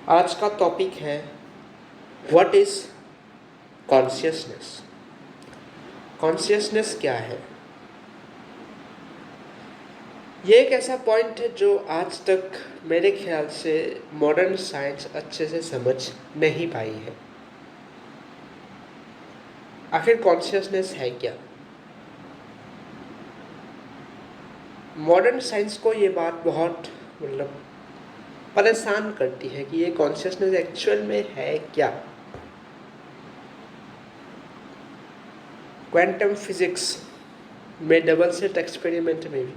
आज का टॉपिक है व्हाट इज कॉन्शियसनेस। कॉन्शियसनेस क्या है? ये एक ऐसा पॉइंट है जो आज तक मेरे ख्याल से मॉडर्न साइंस अच्छे से समझ नहीं पाई है। आखिर कॉन्शियसनेस है क्या? मॉडर्न साइंस को ये बात बहुत परेशान करती है कि ये कॉन्शियसनेस एक्चुअल में है क्या। क्वांटम फिजिक्स में डबल स्लिट एक्सपेरिमेंट में भी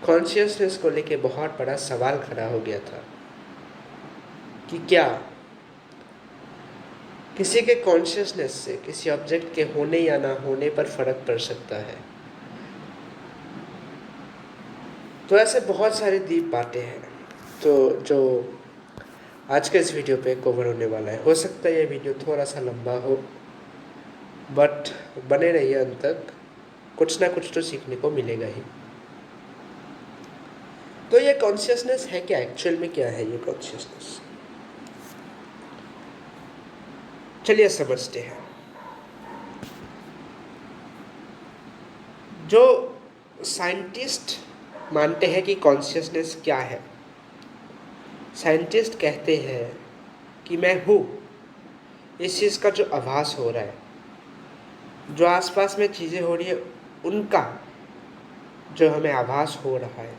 कॉन्शियसनेस को लेके बहुत बड़ा सवाल खड़ा हो गया था कि क्या किसी के कॉन्शियसनेस से किसी ऑब्जेक्ट के होने या ना होने पर फर्क पड़ सकता है। तो ऐसे बहुत सारी डीप बातें हैं तो जो आज के इस वीडियो पे कवर होने वाला है। हो सकता है ये वीडियो थोड़ा सा लंबा हो, बट बने रहिए अंत तक, कुछ ना कुछ तो सीखने को मिलेगा ही। तो ये कॉन्शियसनेस है क्या? एक्चुअल में क्या है ये कॉन्शियसनेस? चलिए समझते हैं। जो साइंटिस्ट मानते हैं कि कॉन्शियसनेस क्या है, साइंटिस्ट कहते हैं कि मैं हूँ, इस चीज़ का जो आभास हो रहा है, जो आसपास में चीज़ें हो रही है, उनका जो हमें आभास हो रहा है,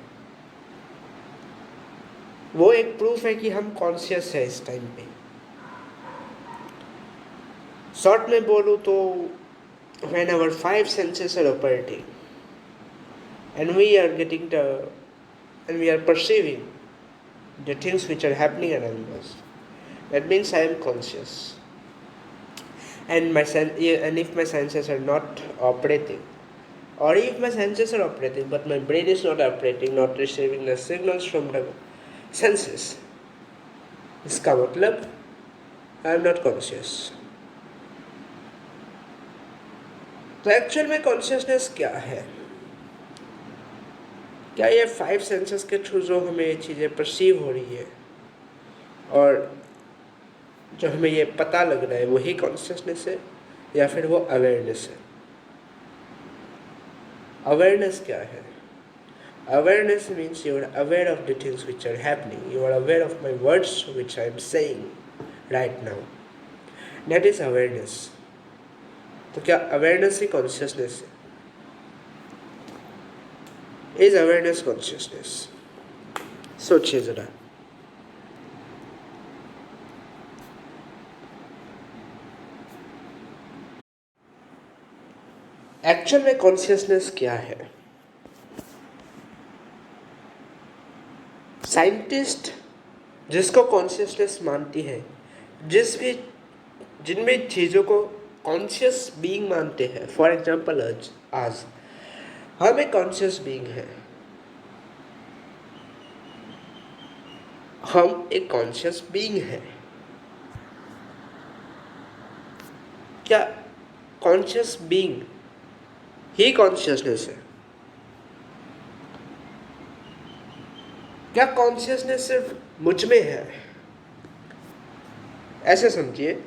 वो एक प्रूफ है कि हम कॉन्शियस है इस टाइम पे। शॉर्ट में बोलूँ तो when our five senses are operating and we are perceiving the things which are happening around us, that means I am conscious. And if my senses are not operating, or if my senses are operating but my brain is not operating, not receiving the signals from the senses, इसका मतलब I am not conscious. तो actual में consciousness क्या है? क्या ये five senses के through जो हमें ये चीज़ें परसीव हो रही है और जो हमें ये पता लग रहा है वही कॉन्शियसनेस है, या फिर वो अवेयरनेस है? अवेयरनेस क्या है? Awareness means you are aware of the things which are happening, you are aware of my words which I am saying right now, that is awareness. तो क्या अवेयरनेस ही कॉन्शियसनेस है? Is awareness consciousness? सोचिए जरा। Actual में consciousness क्या है? Scientist जिसको कॉन्शियसनेस मानती है, जिन भी चीज़ों को कॉन्शियस बीइंग मानते हैं, फॉर एग्जाम्पल आज हम एक कॉन्शियस बीइंग है, हम एक कॉन्शियस बीइंग है। क्या कॉन्शियस बीइंग ही कॉन्शियसनेस है? क्या कॉन्शियसनेस सिर्फ मुझ में है? ऐसे समझिए,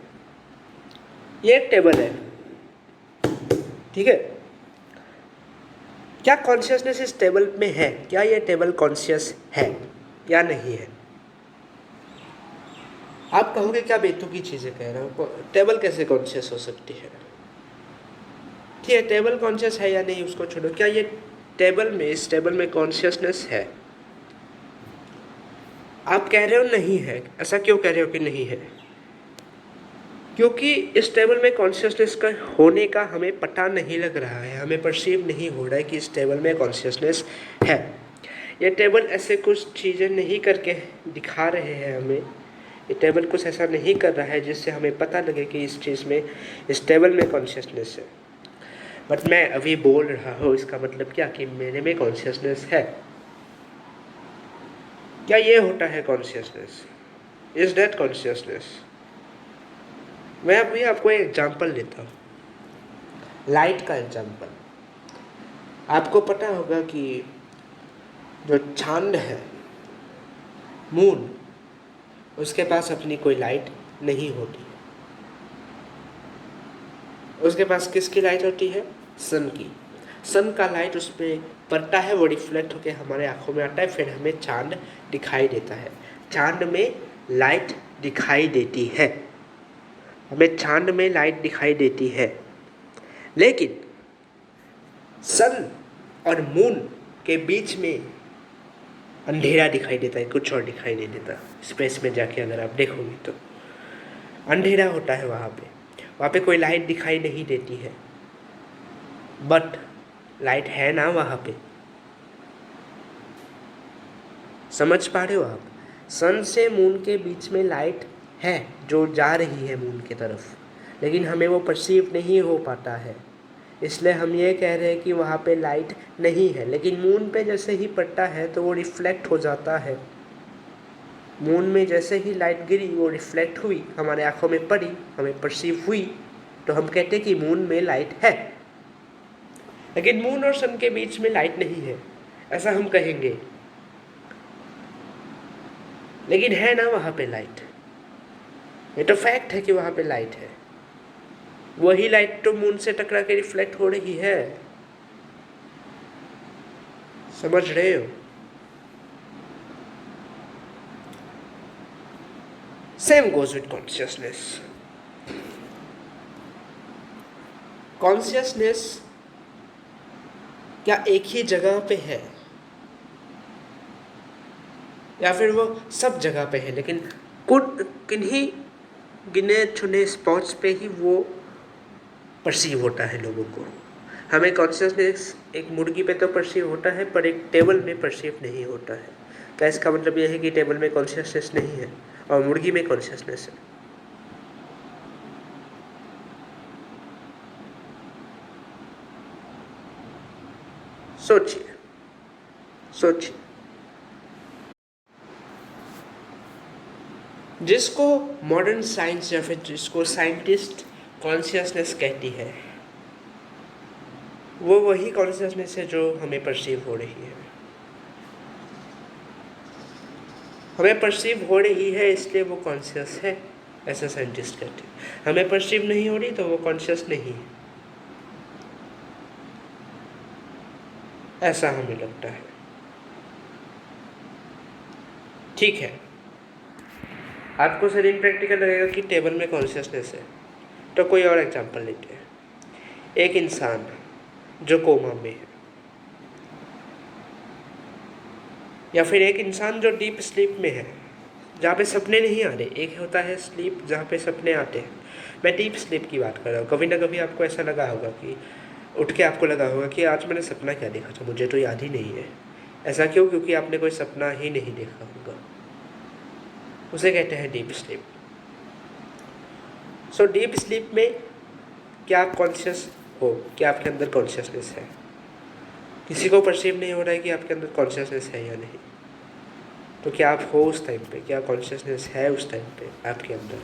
ये एक टेबल है, ठीक है? क्या कॉन्शियसनेस इस टेबल में है? क्या ये टेबल कॉन्शियस है या नहीं है? आप कहोगे क्या बेतुकी चीज़ें कह रहा हूँ, टेबल कैसे कॉन्शियस हो सकती है? ठीक है, टेबल कॉन्शियस है या नहीं उसको छोड़ो, क्या ये इस टेबल में कॉन्शियसनेस है? आप कह रहे हो नहीं है। ऐसा क्यों कह रहे हो कि नहीं है? क्योंकि इस टेबल में कॉन्शियसनेस का होने का हमें पता नहीं लग रहा है, हमें परसीव नहीं हो रहा है कि इस टेबल में कॉन्शियसनेस है। ये टेबल ऐसे कुछ चीज़ें नहीं करके दिखा रहे हैं हमें, ये टेबल कुछ ऐसा नहीं कर रहा है जिससे हमें पता लगे कि इस टेबल में कॉन्शियसनेस है। बट मैं अभी बोल रहा हूँ, इसका मतलब क्या कि मेरे में कॉन्शियसनेस है। क्या ये होता है कॉन्शियसनेस? Is that consciousness? मैं अभी आपको एक एग्जांपल देता हूँ, लाइट का एग्जांपल। आपको पता होगा कि जो चांद है, मून, उसके पास अपनी कोई लाइट नहीं होती। उसके पास किसकी लाइट होती है? सन की। सन का लाइट उस पर पड़ता है, वो रिफ्लेक्ट होकर हमारे आंखों में आता है, फिर हमें चांद दिखाई देता है। चांद में लाइट दिखाई देती है, हमें चांद में लाइट दिखाई देती है। लेकिन सन और मून के बीच में अंधेरा दिखाई देता है, कुछ और दिखाई नहीं देता। स्पेस में जाके अगर आप देखोगे तो अंधेरा होता है वहाँ पे कोई लाइट दिखाई नहीं देती है। बट लाइट है ना वहाँ पे, समझ पा रहे हो आप? सन से मून के बीच में लाइट है जो जा रही है मून की तरफ, लेकिन हमें वो परसीव नहीं हो पाता है, इसलिए हम ये कह रहे हैं कि वहाँ पे लाइट नहीं है। लेकिन मून पे जैसे ही पड़ता है तो वो रिफ्लेक्ट हो जाता है। मून में जैसे ही लाइट गिरी, वो रिफ्लेक्ट हुई, हमारे आंखों में पड़ी, हमें परसीव हुई, तो हम कहते हैं कि मून में लाइट है। लेकिन मून और सन के बीच में लाइट नहीं है, ऐसा हम कहेंगे। लेकिन है ना वहाँ पे लाइट, ये तो फैक्ट है कि वहाँ पे लाइट है। वही लाइट तो मून से टकरा के रिफ्लेक्ट हो रही है, समझ रहे हो? Same goes with consciousness. Consciousness क्या एक ही जगह पे है, या फिर वो सब जगह पे है, लेकिन किन्हीं गिने चुने स्पॉट्स पे ही वो परसीव होता है लोगों को। हमें कॉन्शियसनेस एक मुर्गी पे तो परसीव होता है, पर एक टेबल में परसीव नहीं होता है। क्या इसका मतलब यह है कि टेबल में कॉन्शियसनेस नहीं है और मुर्गी में कॉन्शियसनेस है? सोचिए सोचिए। जिसको मॉडर्न साइंस या फिर जिसको साइंटिस्ट कॉन्शियसनेस कहती है, वो वही कॉन्शियसनेस है जो हमें परसीव हो रही है। हमें परसीव हो रही है इसलिए वो कॉन्शियस है, ऐसा साइंटिस्ट कहते हैं। हमें परसीव नहीं हो रही तो वो कॉन्शियस नहीं है, ऐसा हमें लगता है। ठीक है, आपको सर इम्प्रैक्टिकल लगेगा कि टेबल में कॉन्शियसनेस है, तो कोई और एग्जांपल लेते हैं। एक इंसान जो कोमा में है, या फिर एक इंसान जो डीप स्लीप में है, जहाँ पे सपने नहीं आ रहे। एक होता है स्लीप जहाँ पे सपने आते हैं, मैं डीप स्लीप की बात कर रहा हूँ। कभी ना कभी आपको ऐसा लगा होगा कि उठ के आपको लगा होगा कि आज मैंने सपना क्या देखा था, मुझे तो याद ही नहीं है। ऐसा क्यों? क्योंकि आपने कोई सपना ही नहीं देखा होगा। उसे कहते हैं deep sleep. So deep sleep में क्या आप कॉन्शियस हो? क्या आपके अंदर कॉन्शियसनेस है? किसी को परसीव नहीं हो रहा है कि आपके अंदर कॉन्शियसनेस है या नहीं। तो क्या आप हो उस टाइम पे? क्या कॉन्शियसनेस है उस टाइम पे आपके अंदर?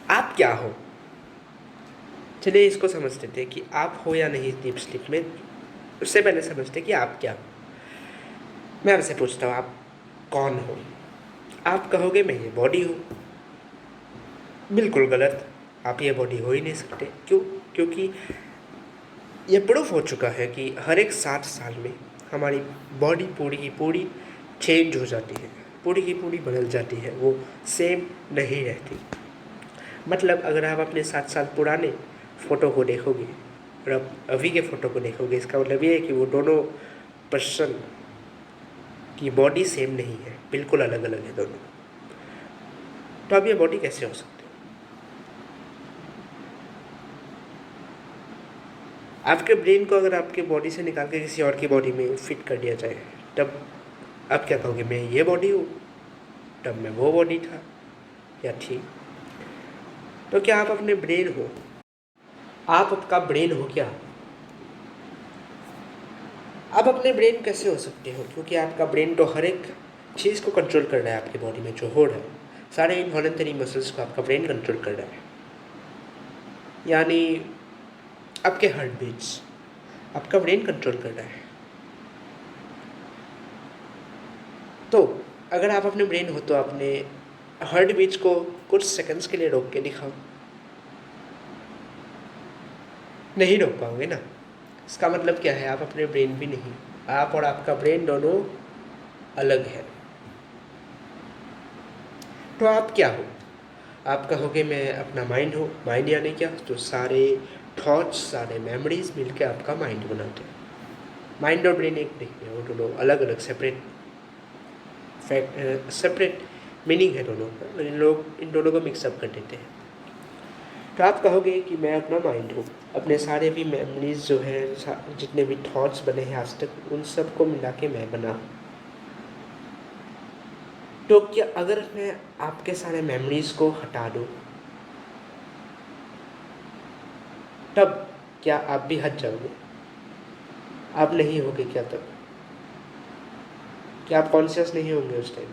आप क्या हो? चलिए इसको समझ लेते हैं कि आप हो या नहीं डीप स्लीप में। उससे पहले समझते हैं कि आप क्या हो। मैं आपसे पूछता हूँ, आप कौन हो? आप कहोगे मैं ये बॉडी हूँ। बिल्कुल गलत, आप ये बॉडी हो ही नहीं सकते। क्यों? क्योंकि ये प्रूफ हो चुका है कि हर एक 60 साल में हमारी बॉडी पूरी की पूरी चेंज हो जाती है, पूरी की पूरी बदल जाती है, वो सेम नहीं रहती। मतलब अगर आप अपने 7 साल पुराने फ़ोटो को देखोगे और अब अभी के फ़ोटो को देखोगे, इसका मतलब ये है कि वो दोनों पर्सन की बॉडी सेम नहीं है, बिल्कुल अलग अलग है दोनों। तो अब ये बॉडी कैसे हो सकती है? आपके ब्रेन को अगर आपके बॉडी से निकाल के किसी और की बॉडी में फिट कर दिया जाए, तब आप क्या कहोगे? मैं ये बॉडी हूँ, तब मैं वो बॉडी था या थी। तो क्या आप अपने ब्रेन हो? आप आपका ब्रेन हो क्या? आप अपने ब्रेन कैसे हो सकते हो? क्योंकि आपका ब्रेन तो हर एक चीज़ को कंट्रोल कर रहा है। आपकी बॉडी में जो हो रहा है, सारे इनवॉलंटरी मसल्स को आपका ब्रेन कंट्रोल कर रहा है। यानी आपके हार्ट बीट्स आपका ब्रेन कंट्रोल कर रहा है। तो अगर आप अपने ब्रेन हो तो अपने हार्ट बीट्स को कुछ सेकंड्स के लिए रोक के दिखाओ। नहीं रोक पाओगे ना, इसका मतलब क्या है, आप अपने ब्रेन भी नहीं, आप और आपका ब्रेन दोनों अलग है। तो आप क्या हो? आप कहोगे मैं अपना माइंड हूँ। माइंड यानी क्या? तो सारे थॉट्स, सारे मेमोरीज मिलके आपका माइंड बनाते हैं। माइंड और ब्रेन एक नहीं है, वो दोनों अलग अलग सेपरेट सेपरेट मीनिंग है दोनों का, लेकिन लोग इन दोनों को मिक्सअप कर देते हैं। तो आप कहोगे कि मैं अपना माइंड हूँ, अपने सारे भी मेमोरीज जो है, जितने भी थॉट्स बने हैं आज तक, उन सब को मिला के मैं बना हूँ। तो क्या अगर मैं आपके सारे मेमोरीज को हटा दूँ, तब क्या आप भी हट जाओगे? आप नहीं होगे क्या तब? क्या आप कॉन्शियस नहीं होंगे उस टाइम?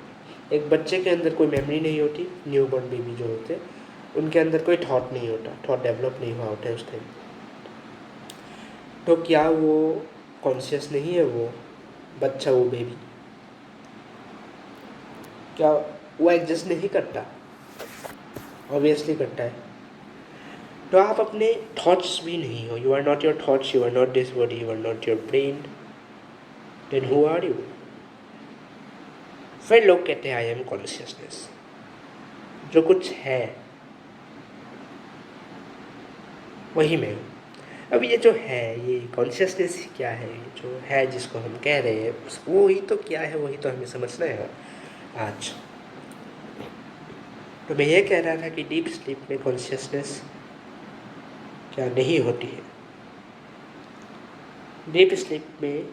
एक बच्चे के अंदर कोई मेमोरी नहीं होती, न्यूबॉर्न बेबी जो होते हैं उनके अंदर कोई थॉट नहीं होता, थॉट डेवलप नहीं हुआ होता है उस टाइम। तो क्या वो कॉन्शियस नहीं है, वो बच्चा, वो बेबी? क्या वो एग्जिस्ट नहीं करता? ऑब्वियसली करता है। तो आप अपने थॉट्स भी नहीं हो, you are not your thoughts, you are not this body, you are not your brain, then who are you? फिर लोग कहते हैं आई एम कॉन्शियसनेस। जो कुछ है वही मैं हूँ। अब ये जो है, ये कॉन्शियसनेस क्या है, ये जो है जिसको हम कह रहे हैं, वो ही तो क्या है, वही तो हमें समझना है आज। तो मैं ये कह रहा था कि डीप स्लीप में कॉन्शियसनेस क्या नहीं होती है। डीप स्लीप में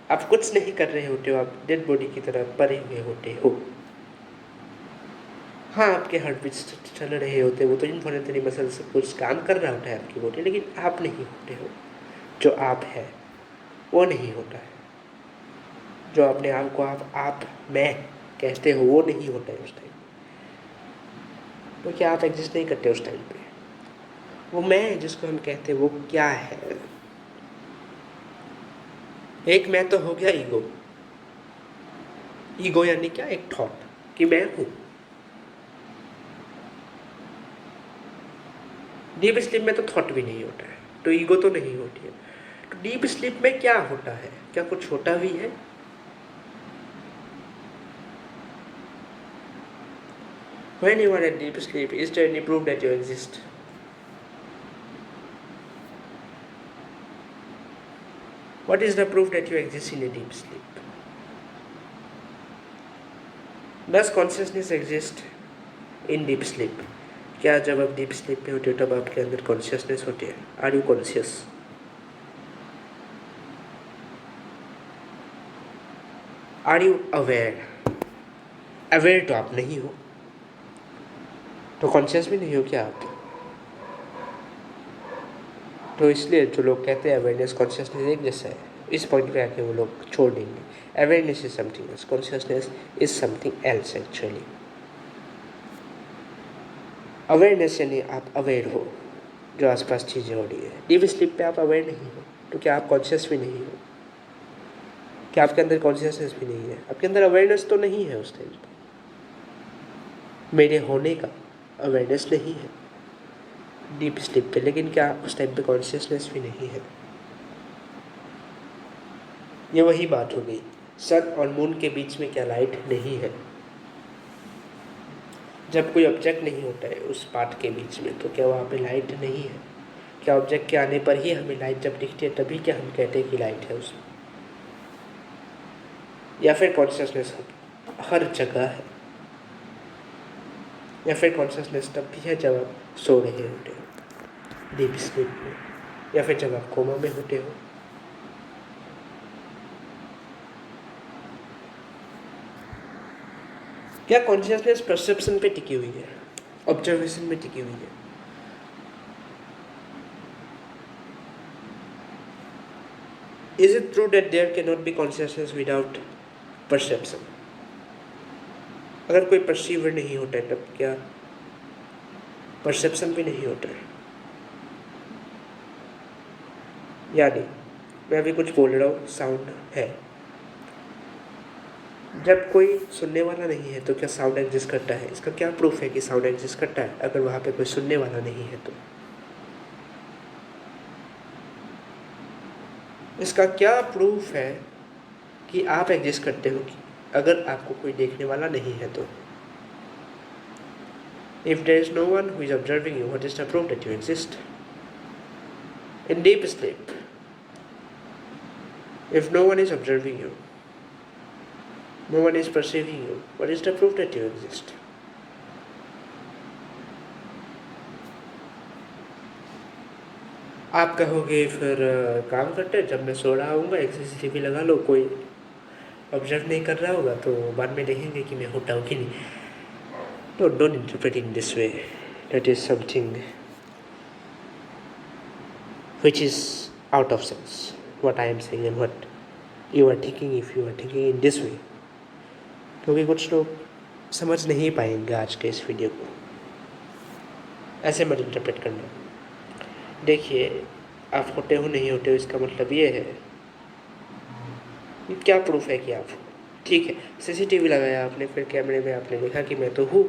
आप कुछ नहीं कर रहे होते हो, आप डेड बॉडी की तरह पड़े हुए होते हो। हाँ, आपके हार्ट बीट्स चल रहे होते, वो तो इन्फॉर्मेटरी मसल सब कुछ काम कर रहा होता है आपकी बॉडी, लेकिन आप नहीं होते हो। जो आप है वो नहीं होता है। जो अपने आप को आप मैं कहते हो वो नहीं होता है उस टाइम। तो क्या आप एग्जिस्ट नहीं करते उस टाइम पे? वो मैं जिसको हम कहते हैं वो क्या है? एक मैं तो हो गया ईगो। ईगो यानी क्या? एक थॉट कि मैं हूँ। डीप स्लीप में तो थॉट भी नहीं होता है, तो ईगो तो नहीं होती है। तो डीप स्लीप में क्या होता है? क्या कुछ होता भी है? When you are at deep sleep, is there any proof that you exist? What is the proof that you exist in a deep sleep? Does consciousness exist in deep sleep? क्या जब आप डीप स्लीप में होते हो तब आपके अंदर consciousness होती है? Are you conscious? Are you aware? Aware तो आप नहीं हो, तो कॉन्शियस भी नहीं हो क्या आप? तो इसलिए जो लोग कहते हैं अवेयरनेस कॉन्शियसनेस एक जैसा है, इस पॉइंट पे आके वो लोग छोड़ देंगे। Awareness is something else, consciousness is something else actually. Awareness यानी आप अवेयर हो जो आसपास चीज़ें हो रही है। डीप स्लीप पे आप अवेयर नहीं हो, तो क्या आप कॉन्शियस भी नहीं हो? क्या आपके अंदर कॉन्शियसनेस भी नहीं है? आपके अंदर अवेयरनेस तो नहीं है उस टाइम पे, मेरे होने का अवेयरनेस नहीं है डीप स्लीप पे, लेकिन क्या उस टाइम पे कॉन्शियसनेस भी नहीं है? ये वही बात हो गई, सन और मून के बीच में क्या लाइट नहीं है? जब कोई ऑब्जेक्ट नहीं होता है उस पार्ट के बीच में, तो क्या वहाँ पे लाइट नहीं है? क्या ऑब्जेक्ट के आने पर ही हमें लाइट जब दिखती है तभी क्या हम कहते हैं कि लाइट है उसमें? या फिर कॉन्शियसनेस हर जगह है? या फिर कॉन्शियसनेस तब भी है जब आप सो रहे होते हो डीप स्लीप में, या फिर जब आप कोमा में होते हो? क्या कॉन्शियसनेस परसेप्शन पे टिकी हुई है, ऑब्जर्वेशन में टिकी हुई है? Is it true that there cannot be consciousness without perception? अगर कोई परसीवर नहीं होता है तब क्या परसेप्शन भी नहीं होता है? यानी मैं अभी कुछ बोल रहा हूँ, साउंड है, जब कोई सुनने वाला नहीं है तो क्या साउंड एग्जिस्ट करता है? इसका क्या प्रूफ है कि साउंड एग्जिस्ट करता है अगर वहाँ पे कोई सुनने वाला नहीं है तो? इसका क्या प्रूफ है कि आप एग्जिस्ट करते हो कि अगर आपको कोई देखने वाला नहीं है तो? If there is no one who is observing you, what is the proof that you exist? In deep sleep, if no one is observing you, no one is perceiving you, what is the proof that you exist? आप कहोगे फिर काम करते जब मैं सो रहा हूँगा एक CCTV लगा लो, कोई ऑब्जर्व नहीं कर रहा होगा तो बाद में देखेंगे कि मैं होता हूँ कि नहीं. No, don't interpret in this way. That is something which is out of sense. What I am saying and what you are thinking, if you are thinking in this way. क्योंकि कुछ लोग समझ नहीं पाएंगे आज के इस वीडियो को. ऐसे मत इंटरप्रेट करना. देखिए, आप होते हो नहीं होते हो इसका मतलब ये है, क्या प्रूफ है कि आप हो? ठीक है, CCTV लगाया आपने, फिर कैमरे में आपने देखा कि मैं तो हूँ.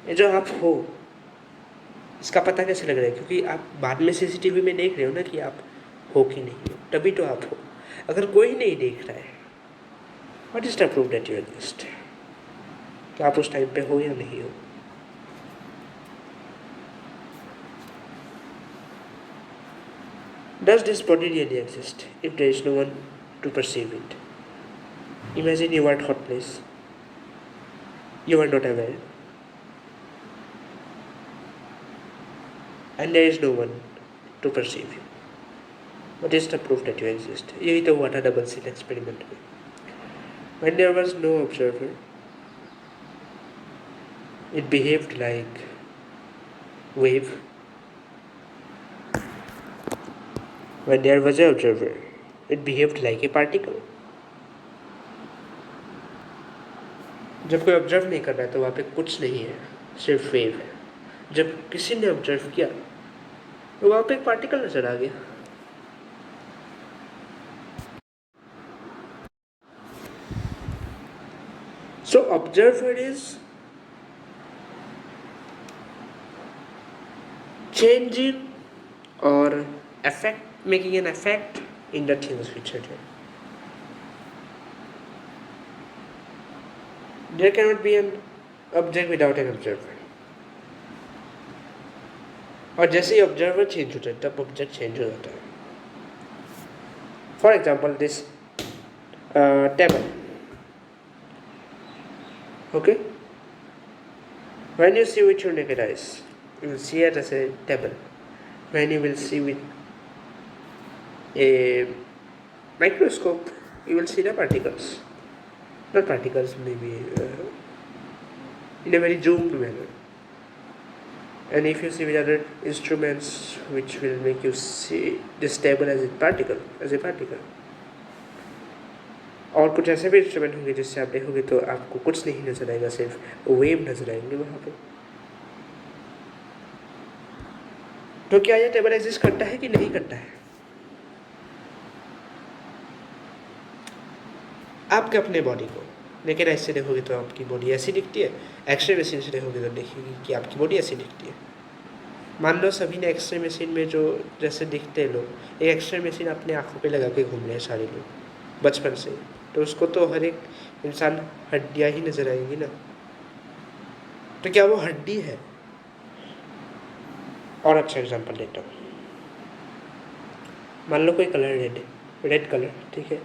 ये जो आप हो इसका पता कैसे लग रहा है? क्योंकि आप बाद में CCTV में देख रहे हो ना कि आप हो कि नहीं हो, तभी तो आप हो. अगर कोई नहीं देख रहा है, what is the proof that you exist? कि आप उस टाइम पे हो या नहीं हो? Does this body really exist if there is no one to perceive it? Imagine you are at hot place. You are not aware. And there is no one to perceive you. What is the proof that you exist? यही तो हुआ था double slit experiment में. When there was no observer, it behaved like wave. When there was an observer, it behaved like a particle. जब कोई observe नहीं कर रहा है तो वहाँ पे कुछ नहीं है, सिर्फ वेव है. जब किसी ने ऑब्जर्व किया तो वहाँ पे एक पार्टिकल नजर आ गया. So observer is changing or making an effect in the things which are there. There cannot be an object without an observer. और जैसे ही ऑब्जर्वर चेंज होता है तब ऑब्जेक्ट चेंज हो जाता है. For example this table. Okay, when you see with your naked eyes, you will see it as a table. When you will see with a microscope, you will see the particles. Not particles, maybe in a very zoomed manner. And if you see with other instruments which will make you see this table as a particle. और कुछ ऐसे भी instrument होंगे जिससे आप देखोगे तो आपको कुछ नहीं नजर आएगा, सिर्फ वेव नजर आएंगे वहाँ पे. तो क्या ये टेबल एग्जिस्ट करता है कि नहीं करता है? आपके अपने बॉडी को लेकिन ऐसे देखोगे तो आपकी बॉडी ऐसी दिखती है. एक्सरे मशीन से देखोगे तो देखिए कि आपकी बॉडी ऐसी दिखती है. मान लो सभी ने एक्सरे मशीन में जो जैसे दिखते हैं लोग, एक एक्सरे मशीन अपने आँखों पे लगा के घूम रहे हैं सारे लोग बचपन से, तो उसको तो हर एक इंसान हड्डियाँ ही नजर आएंगी ना. तो क्या वो हड्डी है? और अच्छा एग्जांपल देता हूँ. मान लो कोई कलर रेड कलर, ठीक है.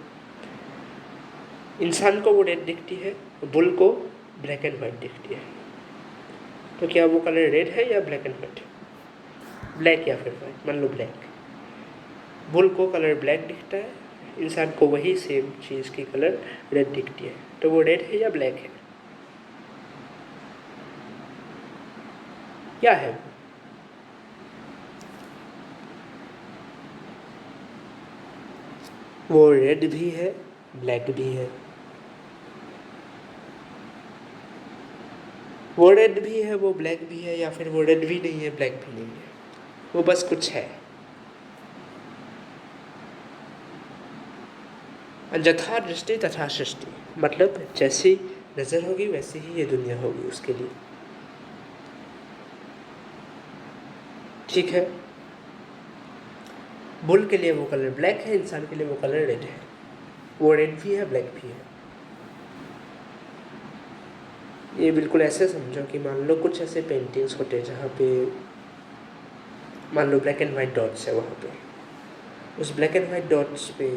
इंसान को वो रेड दिखती है, बुल को ब्लैक एंड वाइट दिखती है. तो क्या वो कलर रेड है या ब्लैक एंड वाइट? ब्लैक या फिर वाइट. मान लो ब्लैक. बुल को कलर ब्लैक दिखता है, इंसान को वही सेम चीज़ की कलर रेड दिखती है. तो वो रेड है या ब्लैक है? क्या है? वो रेड भी है, ब्लैक भी है. वो रेड भी है, वो ब्लैक भी है, या फिर वो रेड भी नहीं है, ब्लैक भी नहीं है. वो बस कुछ है. यथा दृष्टि तथा सृष्टि, मतलब जैसी नज़र होगी वैसी ही ये दुनिया होगी उसके लिए। ठीक है, बुल के लिए वो कलर ब्लैक है, इंसान के लिए वो कलर रेड है। वो रेड भी है, ब्लैक भी है। ये बिल्कुल ऐसे समझो कि मान लो कुछ ऐसे पेंटिंग्स होते हैं जहाँ पे मान लो ब्लैक एंड वाइट डॉट्स है, वहाँ पे उस ब्लैक एंड वाइट डॉट्स पे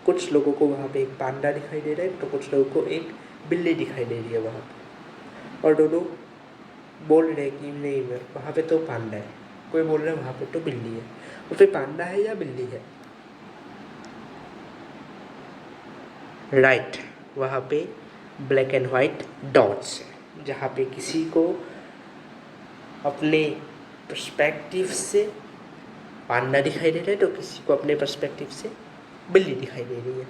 कुछ लोगों को वहाँ पे एक पांडा दिखाई दे रहा है, तो कुछ लोगों को एक बिल्ली दिखाई दे रही है वहाँ पे, और दोनों बोल रहे हैं कि नहीं वहाँ पे तो पांडा है, कोई बोल रहा है वहाँ पे तो बिल्ली है। तो फिर पांडा है या बिल्ली है? राइट, वहाँ पे ब्लैक एंड वाइट डॉट्स है, जहाँ पे किसी को अपने पर्सपेक्टिव से पांडा दिखाई दे रहा है तो किसी को अपने पर्सपेक्टिव से बिल्ली दिखाई दे रही है।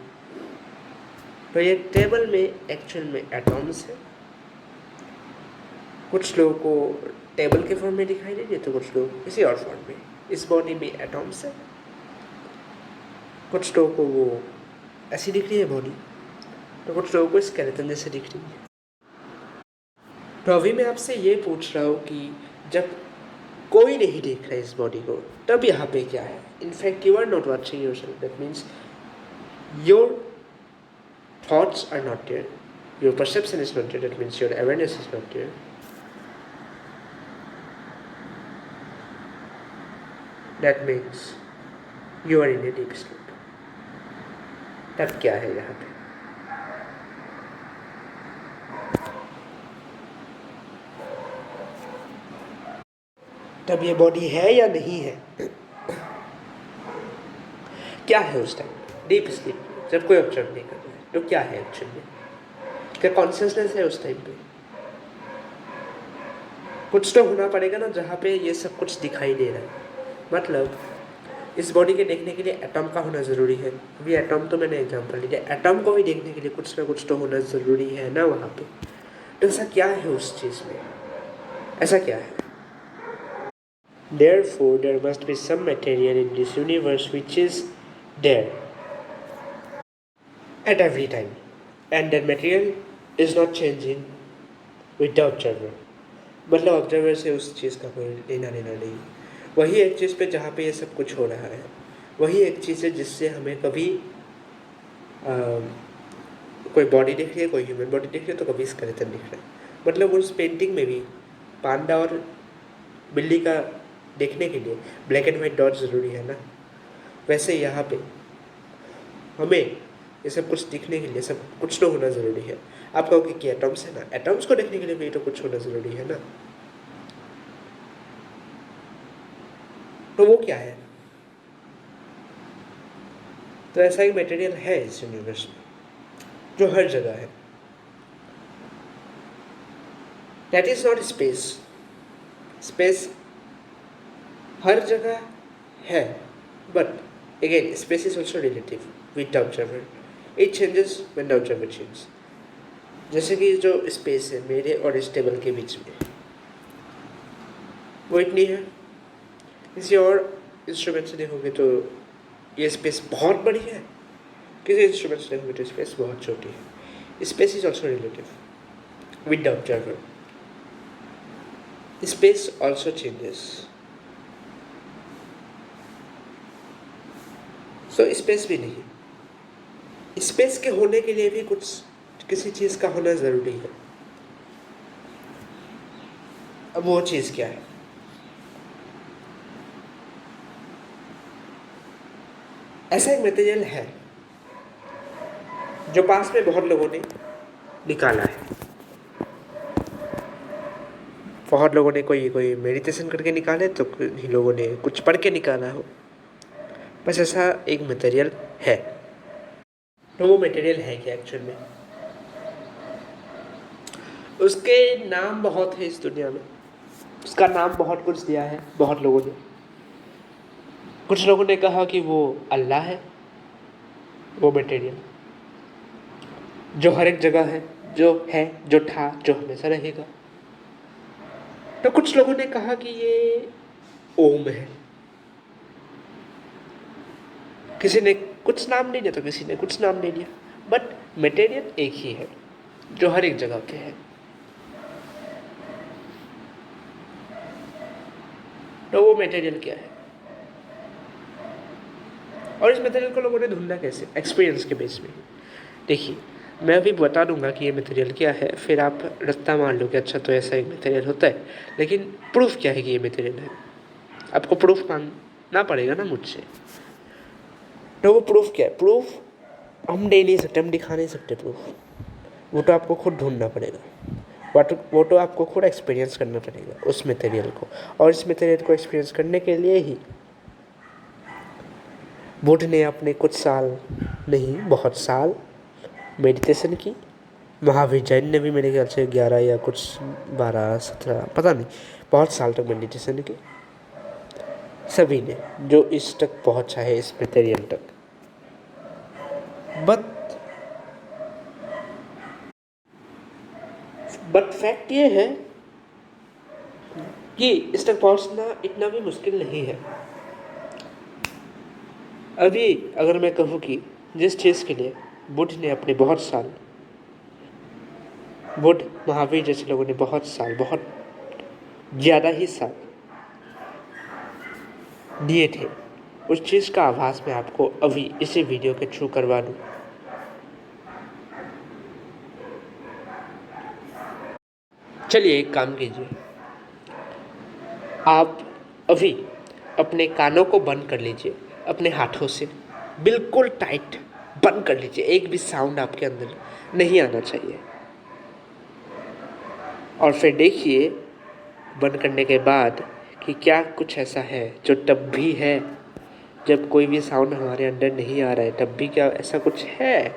तो ये टेबल में एक्चुअल में एटॉम्स है, कुछ लोगों को टेबल के फॉर्म में दिखाई दे रही है तो कुछ लोग किसी और फॉर्म में। इस बॉडी में एटॉम्स है, कुछ लोगों को वो ऐसी दिख रही है बॉडी, तो कुछ लोगों को स्केलेटन जैसे दिख रही है। तो अभी मैं आपसे ये पूछ रहा हूँ कि जब कोई नहीं देख रहा है इस बॉडी को, तब यहाँ पे क्या है? In fact you are not watching yourself, that means your thoughts are not there, your perception is not there, that means your awareness is not there. That means you are in a deep sleep. तब क्या है यहाँ पे? तब ये body है या नहीं है? क्या है उस टाइम? डीप स्लीप, जब कोई ऑब्जर्व नहीं कर रहा है, तो क्या है एक्चुअली? क्या कॉन्शियसनेस है उस टाइम पे? कुछ तो होना पड़ेगा ना जहाँ पे ये सब कुछ दिखाई दे रहा है। मतलब इस बॉडी के देखने के लिए एटम का होना ज़रूरी है। अभी एटम तो मैंने एग्जांपल लिया, एटम को भी देखने के लिए कुछ ना कुछ तो होना ज़रूरी है ना वहाँ पे। तो ऐसा क्या है उस चीज़ में? ऐसा क्या है? Therefore, there must be some material in this universe which is there at every time, and that material is not changing with the observer. मतलब ऑब्जर्वर से उस चीज़ का कोई लेना देना नहीं। वही एक चीज़ पे जहाँ पे ये सब कुछ हो रहा है, वही एक चीज़ है जिससे हमें कभी कोई बॉडी दिख रही है, कोई ह्यूमन बॉडी दिख रही है, तो कभी स्केलेटन दिख रहा है। मतलब उस पेंटिंग में भी पांडा और बिल्ली का देखने के लिए ब्लैक एंड वाइट डॉट ज़रूरी है ना, वैसे यहाँ पे हमें ये सब कुछ दिखने के लिए सब कुछ तो होना ज़रूरी है। आप कहोगे कि एटम्स है ना, एटम्स को देखने के लिए भी तो कुछ होना ज़रूरी है ना, तो वो क्या है? तो ऐसा एक मटेरियल है इस यूनिवर्स में जो हर जगह है। That is not space. Space हर जगह है, but again space is also relative with the observer. It changes when the observer change. जैसे कि जो स्पेस है मेरे और इस टेबल के बीच में, वो इतनी है। किसी और इंस्ट्रूमेंट से देखोगे तो ये स्पेस बहुत बड़ी है, किसी इंस्ट्रूमेंट से देखोगे तो स्पेस बहुत छोटी है। Space is also relative with the observer. Space also changes. So space भी नहीं, स्पेस के होने के लिए भी कुछ किसी चीज़ का होना ज़रूरी है। अब वो चीज़ क्या है? ऐसा एक मटेरियल है जो पास में बहुत लोगों ने निकाला है। बहुत लोगों ने कोई मेडिटेशन करके निकाले, तो कुछ लोगों ने कुछ पढ़ के निकाला हो। बस ऐसा एक मटेरियल है। तो वो मटेरियल है क्या एक्चुअल में? उसके नाम बहुत है इस दुनिया में, उसका नाम बहुत कुछ दिया है बहुत लोगों ने। कुछ लोगों ने कहा कि वो अल्लाह है, वो मटेरियल जो हर एक जगह है, जो है, जो था, जो हमेशा रहेगा। तो कुछ लोगों ने कहा कि ये ओम है। किसी ने कुछ नाम नहीं दिया तो किसी ने कुछ नाम दे दिया। बट मटेरियल एक ही है जो हर एक जगह पे है। तो वो मटेरियल क्या है और इस मटेरियल को लोगों ने ढूंढा कैसे? एक्सपीरियंस के बेस में। देखिए, मैं अभी बता दूंगा कि ये मटेरियल क्या है, फिर आप रास्ता मान लो कि अच्छा तो ऐसा एक मटेरियल होता है, लेकिन प्रूफ क्या है कि ये मटेरियल है? आपको प्रूफ मांगना पड़ेगा ना मुझसे। तो वो प्रूफ क्या है? प्रूफ हम दे नहीं सकते, हम दिखा नहीं सकते प्रूफ। वो तो आपको खुद ढूंढना पड़ेगा, वो तो आपको खुद एक्सपीरियंस करना पड़ेगा उस मटेरियल को। और इस मटेरियल को एक्सपीरियंस करने के लिए ही बुद्ध ने अपने कुछ साल नहीं बहुत साल मेडिटेशन की। महावीर जैन ने भी मेरे ख्याल से 11 या कुछ 12-17 पता नहीं, बहुत साल तक मेडिटेशन की। सभी ने जो इस तक पहुंचा है, इस मटेरियल तक। बट फैक्ट ये है कि इस तक पहुंचना इतना भी मुश्किल नहीं है। अभी अगर मैं कहूँ कि जिस चीज़ के लिए बुद्ध ने अपने बहुत साल, बुद्ध महावीर जैसे लोगों ने बहुत साल, बहुत ज़्यादा ही साल दिए थे, उस चीज़ का आभास मैं आपको अभी इसी वीडियो के थ्रू करवा दूँ। चलिए एक काम कीजिए, आप अभी अपने कानों को बंद कर लीजिए, अपने हाथों से बिल्कुल टाइट बंद कर लीजिए, एक भी साउंड आपके अंदर नहीं आना चाहिए। और फिर देखिए बंद करने के बाद कि क्या कुछ ऐसा है जो तब भी है, जब कोई भी साउंड हमारे अंदर नहीं आ रहा है तब भी क्या ऐसा कुछ है,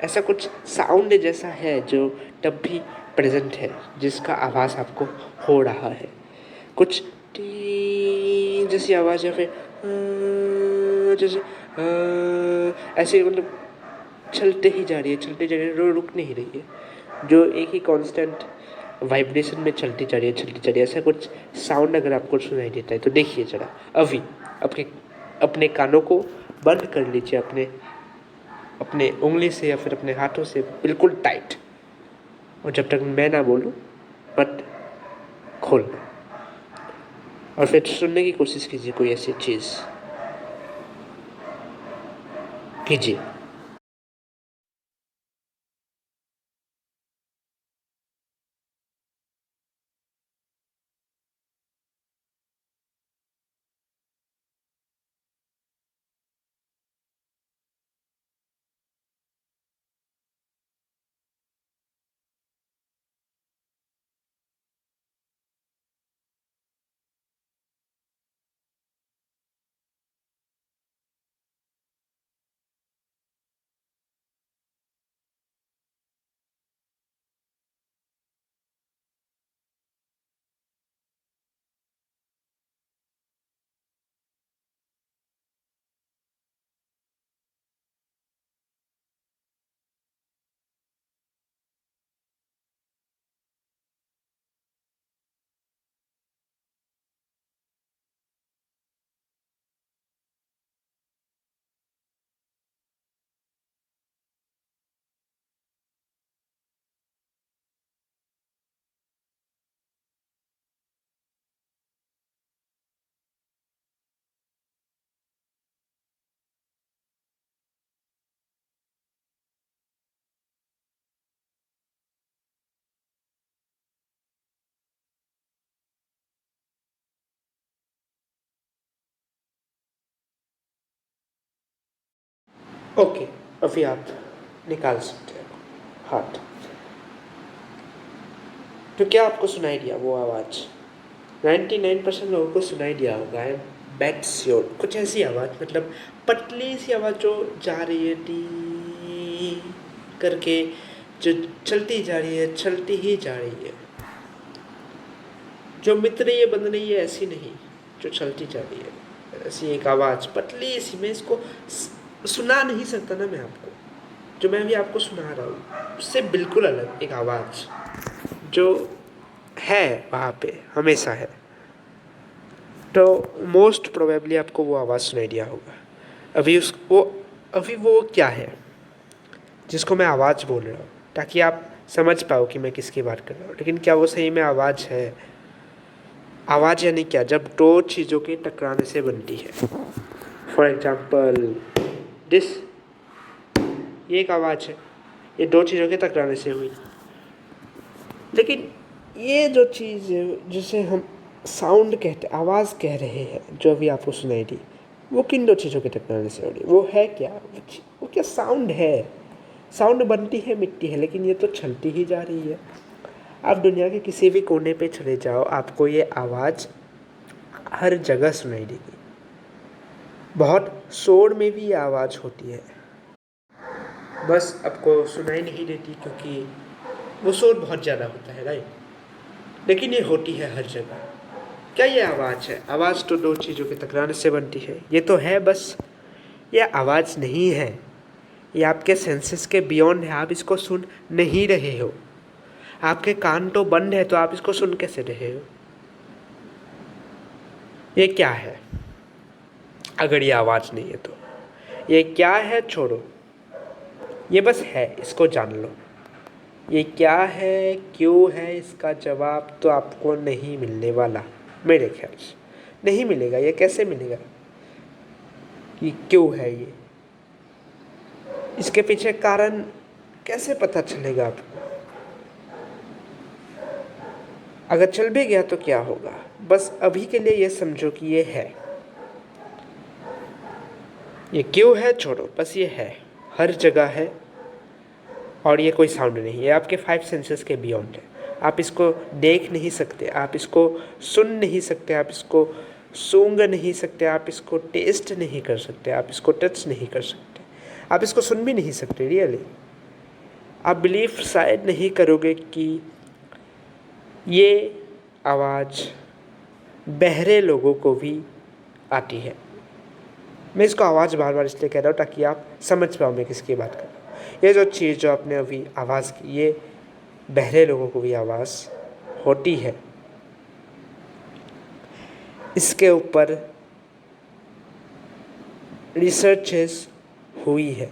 ऐसा कुछ साउंड जैसा है जो तब भी प्रेजेंट है, जिसका आभास आपको हो रहा है। कुछ टी जैसी आवाज़ या फिर जैसे ऐसे, मतलब चलते ही जा रही है, चलते जा रही है, रुक नहीं रही है, जो एक ही कांस्टेंट वाइब्रेशन में चलती जा रही है, ऐसा कुछ साउंड अगर आपको सुनाई देता है तो देखिए जरा अभी अपने कानों को बंद कर लीजिए, अपने उंगली से या फिर अपने हाथों से बिल्कुल टाइट, और जब तक मैं ना बोलूं मत खोलना। और फिर सुनने की कोशिश कीजिए कोई ऐसी चीज़ कीजिए। ओके, अभी आप निकाल सकते हैं हाथ। तो क्या आपको सुनाई दिया वो आवाज़? 99% लोगों को सुनाई दिया होगा, है बैट श्योर। कुछ ऐसी आवाज़, मतलब पतली सी आवाज़ जो जा रही है टी करके, जो चलती जा रही है, चलती ही जा रही है, जो मिट रही है, बंद नहीं है, ऐसी नहीं, जो चलती जा रही है, ऐसी एक आवाज़ पतली सी। मैं इसको सुना नहीं सकता ना मैं आपको, जो मैं अभी आपको सुना रहा हूँ उससे बिल्कुल अलग एक आवाज़ जो है वहाँ पे हमेशा है। तो मोस्ट प्रोबेबली आपको वो आवाज़ सुनाई दिया होगा। अभी वो क्या है? जिसको मैं आवाज़ बोल रहा हूँ, ताकि आप समझ पाओ कि मैं किसकी बात कर रहा हूँ। लेकिन क्या वो सही में आवाज़ है? आवाज़ यानी क्या? जब दो चीज़ों के टकराने से बनती है। फॉर एग्जाम्पल दिस, ये एक आवाज़ है, ये दो चीज़ों के टकराने से हुई। लेकिन ये जो चीज़ है जिसे हम साउंड कहते, आवाज़ कह रहे हैं, जो अभी आपको सुनाई दी, वो किन दो चीज़ों के टकराने से हो रही? वो है क्या? वो क्या साउंड है? साउंड बनती है, मिट्टी है, लेकिन ये तो चलती ही जा रही है। आप दुनिया के किसी भी कोने पे चले जाओ, आपको ये आवाज़ हर जगह सुनाई देगी। बहुत शोर में भी ये आवाज़ होती है, बस आपको सुनाई नहीं देती क्योंकि वो शोर बहुत ज़्यादा होता है, राइट? लेकिन ये होती है हर जगह। क्या ये आवाज़ है? आवाज़ तो दो चीज़ों के टकराने से बनती है, ये तो है, बस ये आवाज़ नहीं है। ये आपके सेंसेस के बियॉन्ड है, आप इसको सुन नहीं रहे हो। आपके कान तो बंद है, तो आप इसको सुन कैसे रहे हो? ये क्या है? अगर ये आवाज़ नहीं है तो ये क्या है? छोड़ो, ये बस है, इसको जान लो। ये क्या है, क्यों है, इसका जवाब तो आपको नहीं मिलने वाला, मेरे ख्याल से नहीं मिलेगा। ये कैसे मिलेगा कि क्यों है ये? इसके पीछे कारण कैसे पता चलेगा आपको? अगर चल भी गया तो क्या होगा? बस अभी के लिए ये समझो कि ये है। ये क्यों है छोड़ो, बस ये है, हर जगह है। और ये कोई साउंड नहीं है, आपके 5 सेंसेस के बियॉन्ड है। आप इसको देख नहीं सकते, आप इसको सुन नहीं सकते, आप इसको सूंघ नहीं सकते, आप इसको टेस्ट नहीं कर सकते, आप इसको टच नहीं कर सकते, आप इसको सुन भी नहीं सकते। रियली आप बिलीव शायद नहीं करोगे कि ये आवाज़ बहरे लोगों को भी आती है। मैं इसको आवाज़ बार बार इसलिए कह रहा हूँ ताकि आप समझ पाओ मैं किसकी बात कर रहा हूँ। ये जो चीज़ जो आपने अभी आवाज़ की, ये बहरे लोगों को भी आवाज़ होती है। इसके ऊपर रिसर्चेस हुई है,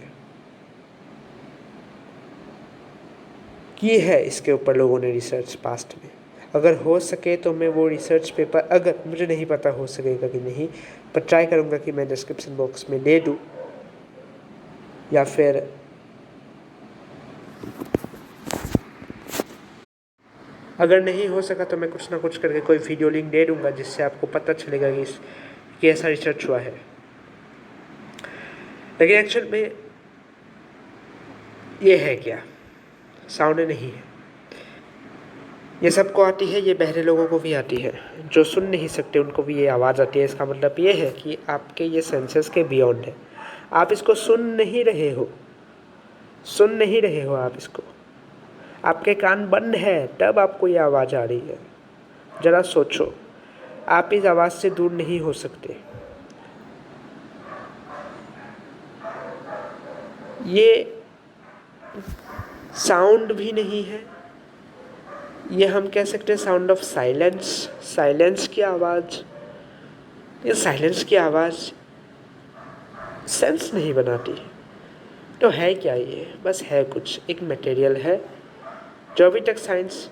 की है इसके ऊपर लोगों ने रिसर्च पास्ट में। अगर हो सके तो मैं वो रिसर्च पेपर, अगर मुझे नहीं पता हो सकेगा कि नहीं, पर ट्राई करूँगा कि मैं डिस्क्रिप्शन बॉक्स में दे दूँ, या फिर अगर नहीं हो सका तो मैं कुछ ना कुछ करके कोई वीडियो लिंक दे दूँगा, जिससे आपको पता चलेगा कि ऐसा रिसर्च हुआ है। लेकिन एक्चुअल में ये है क्या? साउंड नहीं है। ये सबको आती है, ये बहरे लोगों को भी आती है, जो सुन नहीं सकते उनको भी ये आवाज़ आती है। इसका मतलब ये है कि आपके ये सेंसेस के बियॉन्ड है, आप इसको सुन नहीं रहे हो, सुन नहीं रहे हो आप इसको। आपके कान बंद है, तब आपको ये आवाज़ आ रही है। ज़रा सोचो, आप इस आवाज़ से दूर नहीं हो सकते। ये साउंड भी नहीं है, ये हम कह सकते हैं साउंड ऑफ साइलेंस, साइलेंस की आवाज़। ये साइलेंस की आवाज़ सेंस नहीं बनाती। तो है क्या ये? बस है कुछ, एक मटेरियल है जो अभी तक साइंस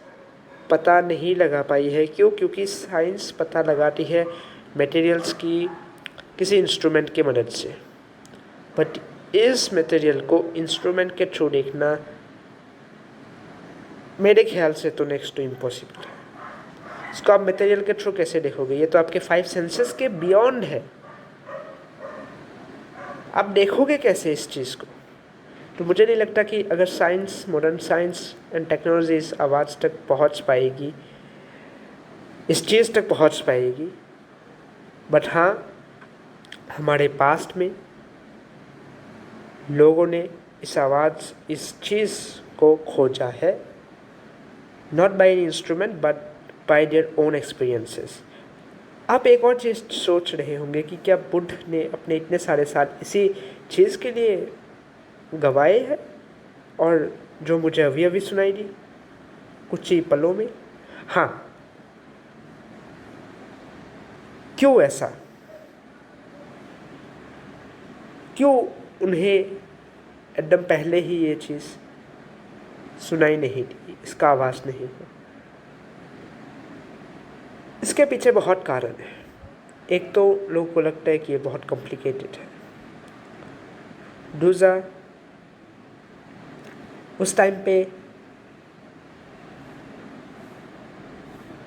पता नहीं लगा पाई है। क्यों? क्योंकि साइंस पता लगाती है मटेरियल्स की किसी इंस्ट्रूमेंट की मदद से, बट इस मटेरियल को इंस्ट्रूमेंट के थ्रू देखना मेरे ख्याल से तो नेक्स्ट टू इम्पॉसिबल है। इसको आप मटेरियल के थ्रू कैसे देखोगे? ये तो आपके 5 सेंसेस के बियॉन्ड है। आप देखोगे कैसे इस चीज़ को? तो मुझे नहीं लगता कि अगर science, modern science and technology इस आवाज़ तक पहुंच पाएगी, इस चीज़ तक पहुंच पाएगी। बट हाँ, हमारे पास्ट में लोगों ने इस आवाज़, इस चीज़ को खोजा है, not by an instrument but by their own experiences. आप एक और चीज़ सोच रहे होंगे कि क्या बुद्ध ने अपने इतने सारे साल इसी चीज़ के लिए गवाए हैं, और जो मुझे अभी अभी सुनाई दी कुछ ही पलों में? हाँ, क्यों ऐसा? क्यों उन्हें एकदम पहले ही ये चीज़ सुनाई नहीं दी, इसका आवाज़ नहीं हुआ। इसके पीछे बहुत कारण है। एक तो लोगों को लगता है कि ये बहुत कॉम्प्लिकेटेड है। दूसरा, उस टाइम पे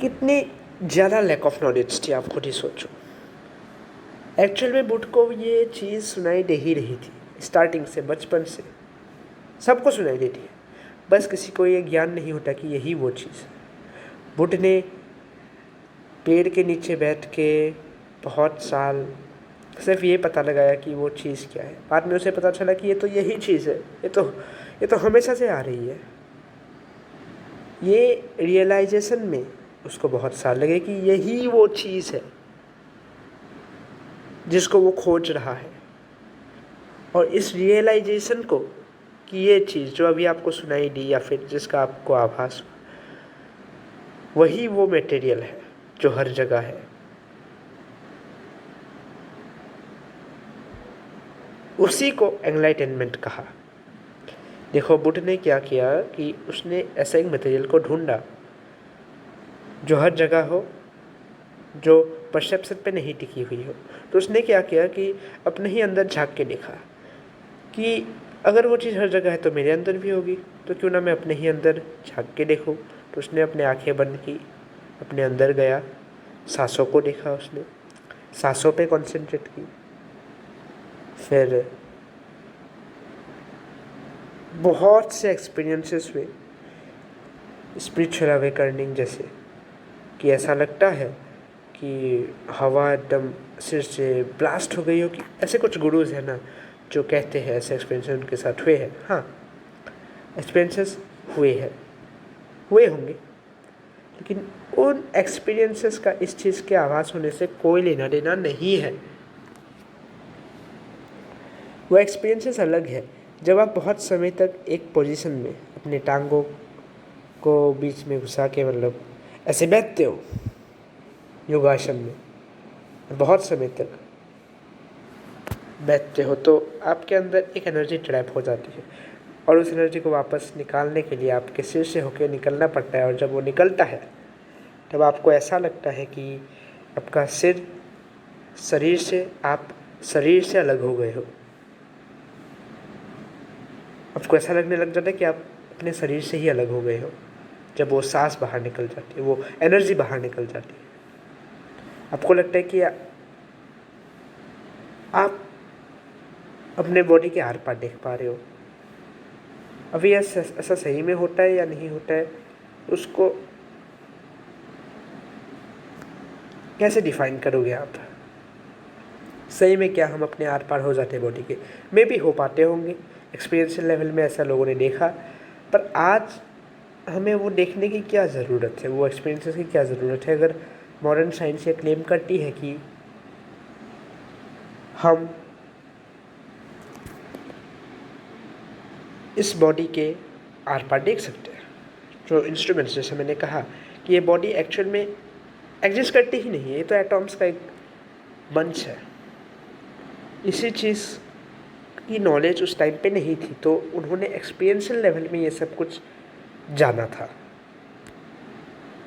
कितनी ज़्यादा लैक ऑफ नॉलेज थी, आप खुद ही सोचो। एक्चुअल में बुद्ध को ये चीज़ सुनाई दे ही रही थी, स्टार्टिंग से, बचपन से सबको सुनाई देती है, बस किसी को ये ज्ञान नहीं होता कि यही वो चीज़ है। बुद्ध ने पेड़ के नीचे बैठ के बहुत साल सिर्फ ये पता लगाया कि वो चीज़ क्या है। बाद में उसे पता चला कि ये तो यही चीज़ है, ये तो हमेशा से आ रही है। ये रियलाइजेशन में उसको बहुत साल लगे कि यही वो चीज़ है जिसको वो खोज रहा है। और इस रियलाइजेशन को कि ये चीज़ जो अभी आपको सुनाई दी या फिर जिसका आपको आभास हो, वही वो मटेरियल है जो हर जगह है, उसी को एनलाइटनमेंट कहा। देखो बुद्ध ने क्या किया कि उसने ऐसा एक मटेरियल को ढूंढा जो हर जगह हो, जो परसेप्शन पे नहीं टिकी हुई हो। तो उसने क्या किया कि अपने ही अंदर झांक के देखा कि अगर वो चीज़ हर जगह है तो मेरे अंदर भी होगी, तो क्यों ना मैं अपने ही अंदर झांक के देखूं। तो उसने अपने आंखें बंद की, अपने अंदर गया, सांसों को देखा, उसने सांसों पे कंसंट्रेट की। फिर बहुत से एक्सपीरियंसेस हुए स्पिरिचुअल अवेकनिंग जैसे, कि ऐसा लगता है कि हवा एकदम सिर से ब्लास्ट हो गई हो। कि ऐसे कुछ गुरुज हैं ना जो कहते हैं ऐसे एक्सपीरियंसेस उनके साथ हुए हैं। हाँ, एक्सपीरियंसेस हुए होंगे, लेकिन उन एक्सपीरियंसेस का इस चीज़ के आभास होने से कोई लेना देना नहीं है। वो एक्सपीरियंसेस अलग है जब आप बहुत समय तक एक पोजीशन में अपने टांगों को बीच में घुसा के मतलब ऐसे बैठते हो योगासन में, बहुत समय तक बैठते हो, तो आपके अंदर एक एनर्जी ट्रैप हो जाती है और उस एनर्जी को वापस निकालने के लिए आपके सिर से होकर निकलना पड़ता है। और जब वो निकलता है तब आपको ऐसा लगता है कि आपका सिर शरीर से, आप शरीर से अलग हो गए हो। आपको ऐसा लगने लग जाता है कि आप अपने शरीर से ही अलग हो गए हो। जब वो सांस बाहर निकल जाती है, वो एनर्जी बाहर निकल जाती है, आपको लगता है कि आप अपने बॉडी के आर पार देख पा रहे हो। अभी ऐसा सही में होता है या नहीं होता है, उसको कैसे डिफाइन करोगे आप? सही में क्या हम अपने आर पार हो जाते हैं बॉडी के? मे भी हो पाते होंगे, एक्सपीरियंशियल लेवल में ऐसा लोगों ने देखा, पर आज हमें वो देखने की क्या ज़रूरत है, वो एक्सपीरियंसेस की क्या ज़रूरत है? अगर मॉडर्न साइंस ये क्लेम करती है कि हम इस बॉडी के आर पार देख सकते हैं, जो इंस्ट्रूमेंट्स, जैसे मैंने कहा कि ये बॉडी एक्चुअल में एग्जिस्ट करती ही नहीं है, ये तो एटॉम्स का एक बंच है। इसी चीज़ की नॉलेज उस टाइम पे नहीं थी, तो उन्होंने एक्सपीरियंशियल लेवल में ये सब कुछ जाना था।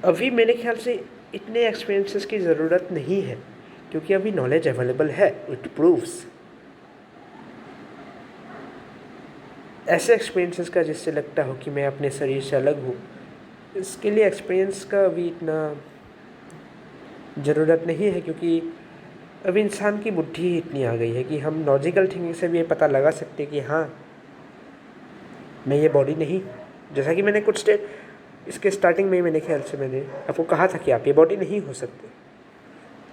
अभी मेरे ख्याल से इतने एक्सपीरियंसेस की ज़रूरत नहीं है, क्योंकि अभी नॉलेज अवेलेबल है विथ प्रूफ्स। ऐसे एक्सपीरियंसेस का जिससे लगता हो कि मैं अपने शरीर से अलग हूँ, इसके लिए एक्सपीरियंस का अभी इतना ज़रूरत नहीं है, क्योंकि अभी इंसान की बुद्धि इतनी आ गई है कि हम लॉजिकल थिंकिंग से भी ये पता लगा सकते हैं कि हाँ, मैं ये बॉडी नहीं। जैसा कि मैंने कुछ इसके स्टार्टिंग में ही मेरे ख्याल से मैंने आपको कहा था कि आप ये बॉडी नहीं हो सकते,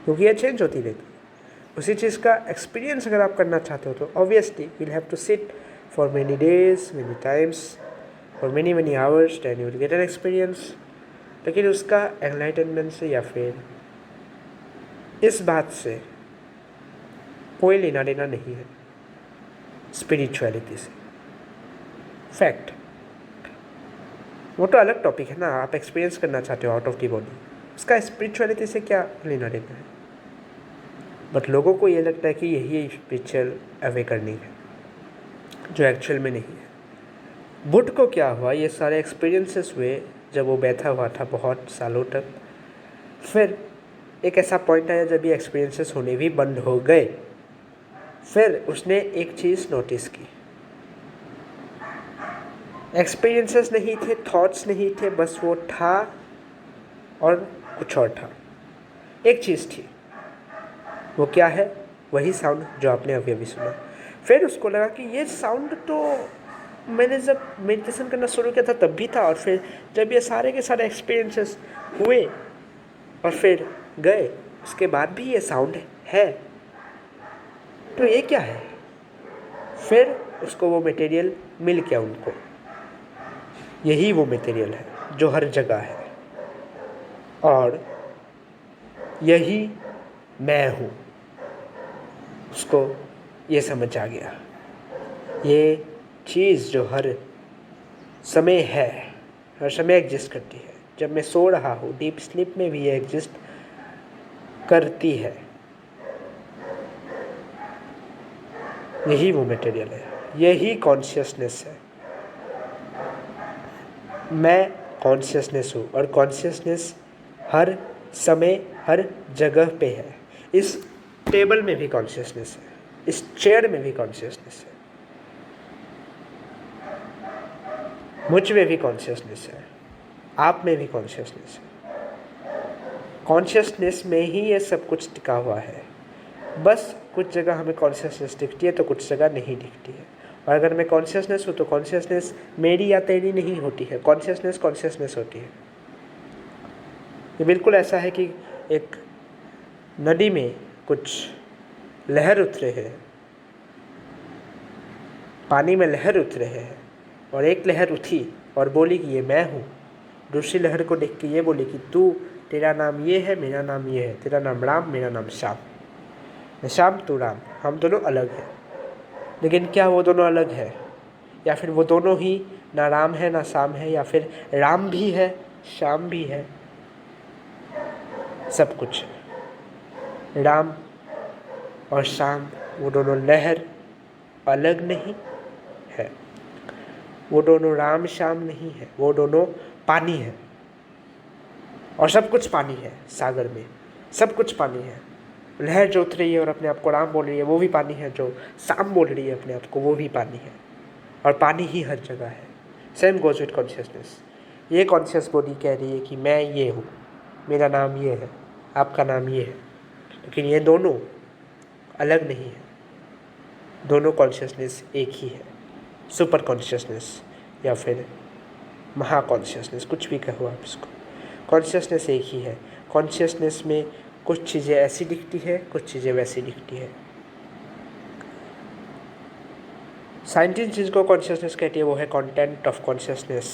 क्योंकि ये चेंज होती रहती है। उसी चीज़ का एक्सपीरियंस अगर आप करना चाहते हो तो obviously you will have to sit for many days, many times, for many hours, then you will get an experience. लेकिन उसका एनलाइटनमेंट से या फिर इस बात से कोई लेना देना नहीं है स्पिरिचुअलिटी से। फैक्ट, वो तो अलग टॉपिक है ना, आप एक्सपीरियंस करना चाहते हो आउट ऑफ दी बॉडी, उसका स्पिरिचुअलिटी से क्या लेना देना है? बट लोगों को ये लगता है कि यही स्पिरिचुअल अवेकनिंग है। जो एक्चुअल में नहीं है। बुद्ध को क्या हुआ, ये सारे एक्सपीरियंसेस हुए जब वो बैठा हुआ था बहुत सालों तक। फिर एक ऐसा पॉइंट आया जब ये एक्सपीरियंसेस होने भी बंद हो गए। फिर उसने एक चीज़ नोटिस की, एक्सपीरियंसेस नहीं थे, थॉट्स नहीं थे, बस वो था और कुछ और था। एक चीज़ थी, वो क्या है, वही साउंड जो आपने अभी अभी सुना। फिर उसको लगा कि ये साउंड तो मैंने जब मेडिटेशन करना शुरू किया था तब भी था, और फिर जब ये सारे के सारे एक्सपीरियंसेस हुए और फिर गए, उसके बाद भी ये साउंड है, तो ये क्या है। फिर उसको वो मटेरियल मिल गया उनको, यही वो मटेरियल है जो हर जगह है, और यही मैं हूँ। उसको ये समझ आ गया, ये चीज़ जो हर समय है, हर समय एग्जिस्ट करती है। जब मैं सो रहा हूँ, डीप स्लीप में भी ये एग्जिस्ट करती है, यही वो मटेरियल है, यही कॉन्शियसनेस है। मैं कॉन्शियसनेस हूँ, और कॉन्शियसनेस हर समय हर जगह पे है। इस टेबल में भी कॉन्शियसनेस है, इस चेयर में भी कॉन्शियसनेस है, मुझ में भी कॉन्शियसनेस है, आप में भी कॉन्शियसनेस है। कॉन्शियसनेस में ही ये सब कुछ टिका हुआ है। बस कुछ जगह हमें कॉन्शियसनेस दिखती है तो कुछ जगह नहीं दिखती है। और अगर मैं कॉन्शियसनेस हूँ तो कॉन्शियसनेस मेरी या तेरी नहीं होती है, कॉन्शियसनेस कॉन्शियसनेस होती है। ये बिल्कुल ऐसा है कि एक नदी में कुछ लहर उतरे हैं, पानी में लहर उतरे हैं, और एक लहर उठी और बोली कि ये मैं हूँ। दूसरी लहर को देख के ये बोली कि तू, तेरा नाम ये है, मेरा नाम ये है, तेरा नाम राम, मेरा नाम श्याम। मैं श्याम, तू राम, हम दोनों अलग हैं। लेकिन क्या वो दोनों अलग है, या फिर वो दोनों ही ना राम है ना श्याम है, या फिर राम भी है श्याम भी है, सब कुछ है। राम और श्याम वो दोनों लहर अलग नहीं है, वो दोनों राम श्याम नहीं है, वो दोनों पानी है। और सब कुछ पानी है, सागर में सब कुछ पानी है। लहर जो उठ रही है और अपने आप को राम बोल रही है वो भी पानी है, जो शाम बोल रही है अपने आप को वो भी पानी है, और पानी ही हर जगह है। Same goes with consciousness. ये कॉन्शियस बॉडी कह रही है कि मैं ये हूँ, मेरा नाम ये है, आपका नाम ये है, लेकिन ये दोनों अलग नहीं है, दोनों कॉन्शियसनेस एक ही है। सुपर कॉन्शियसनेस या फिर महा कॉन्शियसनेस, कुछ भी कहो आप इसको, कॉन्शियसनेस एक ही है। कॉन्शियसनेस में कुछ चीज़ें ऐसी दिखती है, कुछ चीज़ें वैसी दिखती है। साइंटिस्ट जिसको कॉन्शियसनेस कहती है वो है कंटेंट ऑफ कॉन्शियसनेस,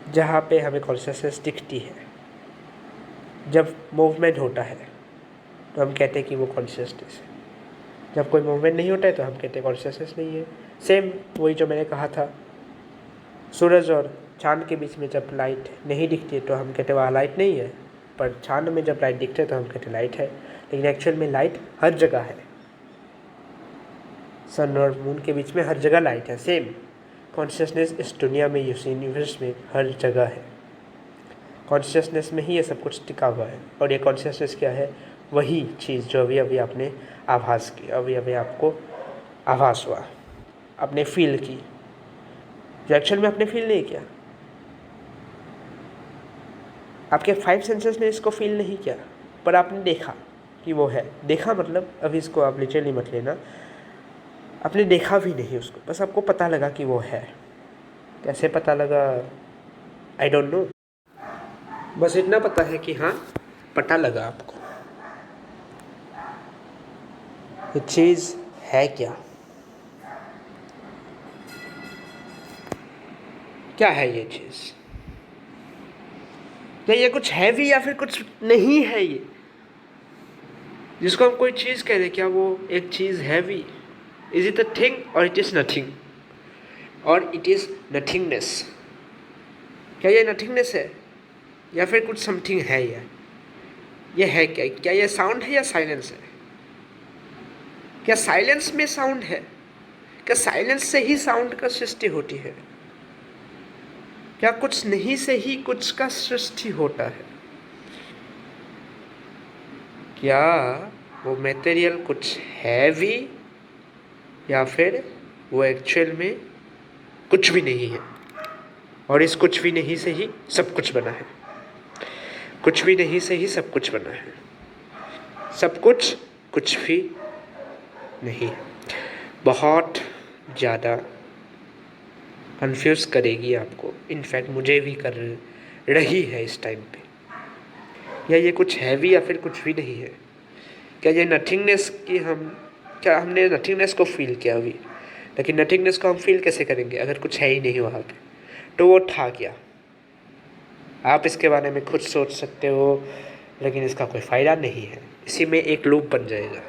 जहाँ पे हमें कॉन्शियसनेस दिखती है। जब मूवमेंट होता है तो हम कहते हैं कि वो कॉन्शियसनेस है, जब कोई मूवमेंट नहीं होता है तो हम कहते हैं कॉन्शियसनेस नहीं है। सेम वही जो मैंने कहा था, सूरज और चाँद के बीच में जब लाइट नहीं दिखती है तो हम कहते हैं वहाँ लाइट नहीं है, पर चाँद में जब लाइट दिखते है तो हम कहते हैं लाइट है। लेकिन एक्चुअल में लाइट हर जगह है, सन और मून के बीच में हर जगह लाइट है। सेम कॉन्शियसनेस इस दुनिया में, इस यूनिवर्स में हर जगह है। कॉन्शियसनेस में ही ये सब कुछ टिका हुआ है। और ये कॉन्शियसनेस क्या है, वही चीज़ जो अभी अभी आपने आभास की, अभी अभी आपको आभास हुआ, आपने फील की, जो एक्चुअल में आपने फील नहीं किया। आपके 5 सेंसेस ने इसको फील नहीं किया, पर आपने देखा कि वो है। देखा मतलब अभी इसको आप लिटरली मत लेना, आपने देखा भी नहीं उसको, बस आपको पता लगा कि वो है। कैसे पता लगा, आई डोंट नो, बस इतना पता है कि हाँ पता लगा आपको। ये चीज़ है क्या, क्या है ये चीज़? क्या ये कुछ है भी या फिर कुछ नहीं है? ये जिसको हम कोई चीज़ कह रहे, क्या वो एक चीज़ है भी? इज इट अ थिंग और इट इज़ नथिंग, और इट इज़ नथिंगनेस? क्या ये नथिंगनेस है या फिर कुछ समथिंग है? ये है क्या? क्या ये साउंड है या साइलेंस है? क्या साइलेंस में साउंड है? क्या साइलेंस से ही साउंड का सृष्टि होती है? क्या कुछ नहीं से ही कुछ का सृष्टि होता है? क्या वो मटेरियल कुछ है भी, या फिर वो एक्चुअल में कुछ भी नहीं है, और इस कुछ भी नहीं से ही सब कुछ बना है? कुछ भी नहीं से ही सब कुछ बना है, सब कुछ कुछ भी नहीं। बहुत ज़्यादा कंफ्यूज करेगी आपको, इनफैक्ट मुझे भी कर रही है इस टाइम पे। या ये कुछ है भी या फिर कुछ भी नहीं है? क्या ये नथिंगनेस की क्या हमने नथिंगनेस को फील किया अभी? लेकिन नथिंगनेस को हम फील कैसे करेंगे अगर कुछ है ही नहीं वहाँ पे? तो वो था क्या? आप इसके बारे में खुद सोच सकते हो, लेकिन इसका कोई फ़ायदा नहीं है, इसी में एक लूप बन जाएगा।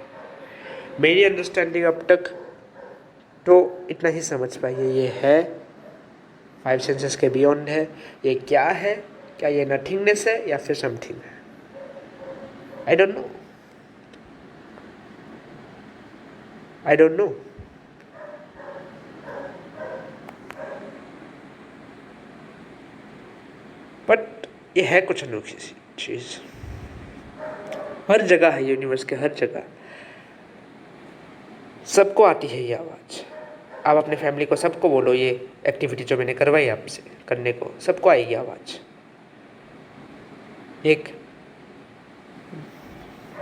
मेरी अंडरस्टैंडिंग अब तक तो इतना ही समझ पाइए, ये है 5 सेंसेस के बियॉन्ड है। ये क्या है? क्या ये नथिंगनेस है या फिर समथिंग है? I don't know, I don't know. But ये है कुछ अनोखी सी चीज़। हर जगह है, यूनिवर्स के हर जगह सबको आती है ये आवाज़। आप अपने फैमिली को सबको बोलो ये एक्टिविटी जो मैंने करवाई आपसे करने को, सबको आएगी आवाज़। एक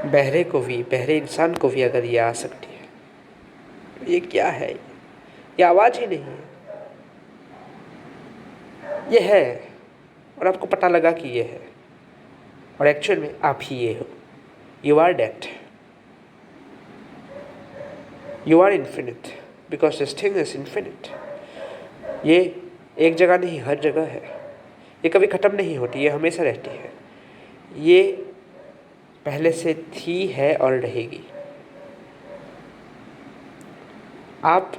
बहरे को भी, बहरे इंसान को भी अगर ये आ सकती है, तो ये क्या है? ये आवाज़ ही नहीं है, ये है, और आपको पता लगा कि ये है, और एक्चुअल में आप ही ये हो। You are that, you are infinite, because this thing is infinite. ये एक जगह नहीं, हर जगह है। ये कभी ख़त्म नहीं होती, ये हमेशा रहती है। ये पहले से थी, है और रहेगी। आप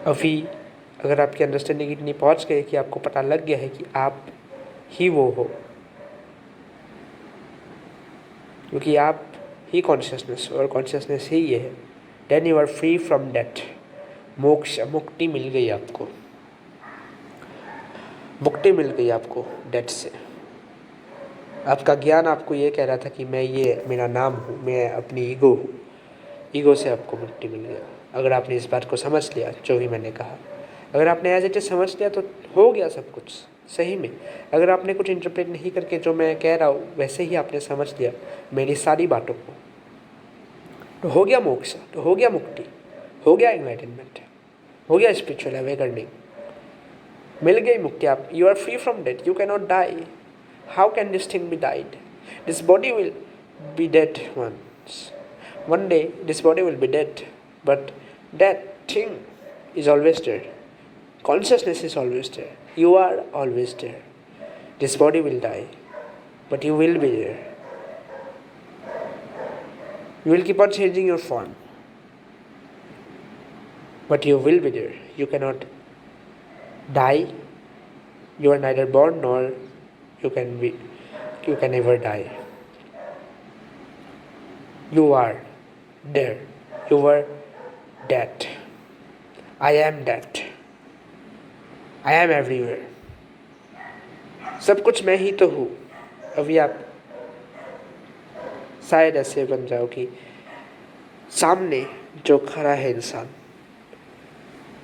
अभी अगर आपकी अंडरस्टैंडिंग इतनी पहुंच गई कि आपको पता लग गया है कि आप ही वो हो, क्योंकि आप ही कॉन्शियसनेस और कॉन्शियसनेस ही ये है, then you are free from death. मोक्ष, मुक्ति मिल गई आपको, मुक्ति मिल गई आपको डेथ से। आपका ज्ञान आपको ये कह रहा था कि मैं ये मेरा नाम हूँ, मैं अपनी ईगो हूँ। ईगो से आपको मुक्ति मिल गया अगर आपने इस बात को समझ लिया, जो भी मैंने कहा। अगर आपने एज इट इज समझ लिया तो हो गया सब कुछ सही में। अगर आपने कुछ इंटरप्रेट नहीं करके जो मैं कह रहा हूँ वैसे ही आपने समझ लिया मेरी सारी बातों को, तो हो गया मोक्ष, तो हो गया मुक्ति, हो गया एनलाइटनमेंट, हो गया स्पिरिचुअल अवेकनिंग, मिल गई मुक्ति। आप you are free from death, you can not die. How can this thing be died? This body will be dead once, one day this body will be dead, but that thing is always there. Consciousness is always there, you are always there. This body will die, but you will be there. You will keep on changing your form, but you will be there. You cannot die. You are neither born nor you can ever die. You are there. You were that. I am that. I am everywhere. सब कुछ मैं ही तो हूँ। अभी आप शायद ऐसे बन जाओ कि सामने जो खड़ा है इंसान,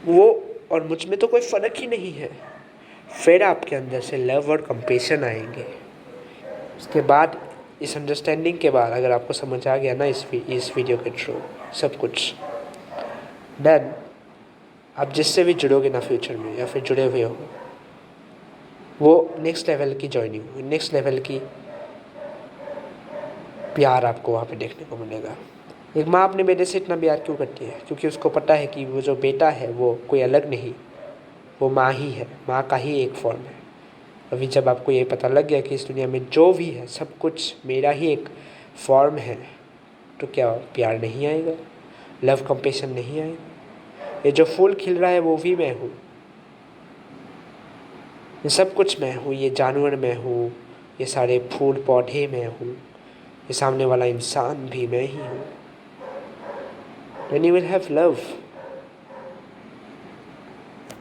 वो और मुझ में तो कोई फ़र्क ही नहीं है। फिर आपके अंदर से लव और कंपेशन आएंगे। उसके बाद इस अंडरस्टैंडिंग के बाद अगर आपको समझ आ गया ना इस वीडियो के थ्रू सब कुछ, देन आप जिससे भी जुड़ोगे ना फ्यूचर में या फिर जुड़े हुए हो, वो नेक्स्ट लेवल की जॉइनिंग, नेक्स्ट लेवल की प्यार आपको वहाँ पे देखने को मिलेगा। एक माँ अपने बेटे से इतना प्यार क्यों करती है? क्योंकि उसको पता है कि वो जो बेटा है वो कोई अलग नहीं, वो माँ ही है, माँ का ही एक फॉर्म है। अभी जब आपको ये पता लग गया कि इस दुनिया में जो भी है सब कुछ मेरा ही एक फॉर्म है, तो क्या प्यार नहीं आएगा? लव कंपेशन नहीं आएगा? ये जो फूल खिल रहा है वो भी मैं हूँ, ये सब कुछ मैं हूँ, ये जानवर मैं हूँ, ये सारे फूल पौधे मैं हूँ, ये सामने वाला इंसान भी मैं ही हूँ। Then you will have love,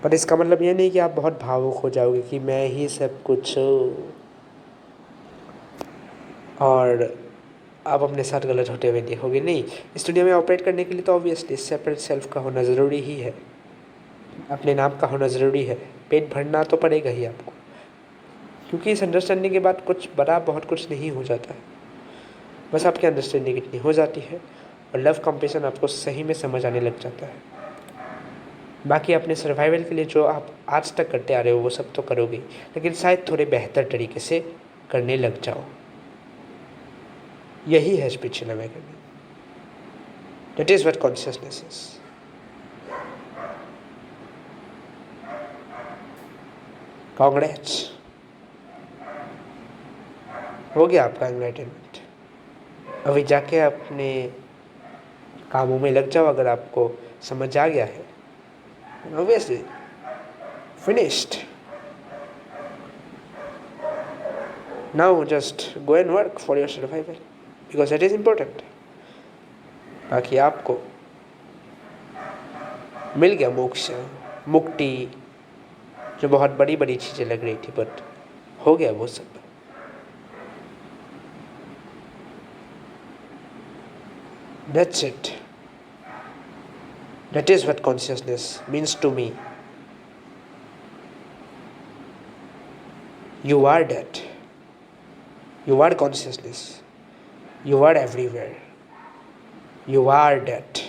पर इसका मतलब ये नहीं कि आप बहुत भावुक हो जाओगे कि मैं ही सब कुछ हूँ और आप अपने साथ गलत होते हुए देखोगे। नहीं, इस दुनिया में ऑपरेट करने के लिए तो ऑब्वियसली सेपरेट सेल्फ का होना ज़रूरी ही है, अपने नाम का होना ज़रूरी है। पेट भरना तो पड़ेगा ही आपको, क्योंकि इस अंडरस्टैंडिंग के बाद कुछ बड़ा बहुत कुछ नहीं हो जाता है। बस आपकी अंडरस्टैंडिंग इतनी हो जाती है और लव कंपेशन आपको सही में समझ आने लग जाता है। बाकी अपने सर्वाइवल के लिए जो आप आज तक करते आ रहे हो वो सब तो करोगे, लेकिन शायद थोड़े बेहतर तरीके से करने लग जाओ। यही है spiritual awakening. That is what consciousness is. Congrats, हो गया आपका एनलाइटनमेंट। अभी जाके अपने कामों में लग जाओ अगर आपको समझ आ गया है। Obviously finished. Now just go and work for your survival because that is important. बाकी आपको मिल गया मोक्ष, मुक्ति, जो बहुत बड़ी बड़ी चीज़ें लग रही थी, बट हो गया वो सब। That's it. That is what consciousness means to me. You are that. You are consciousness. You are everywhere. You are that.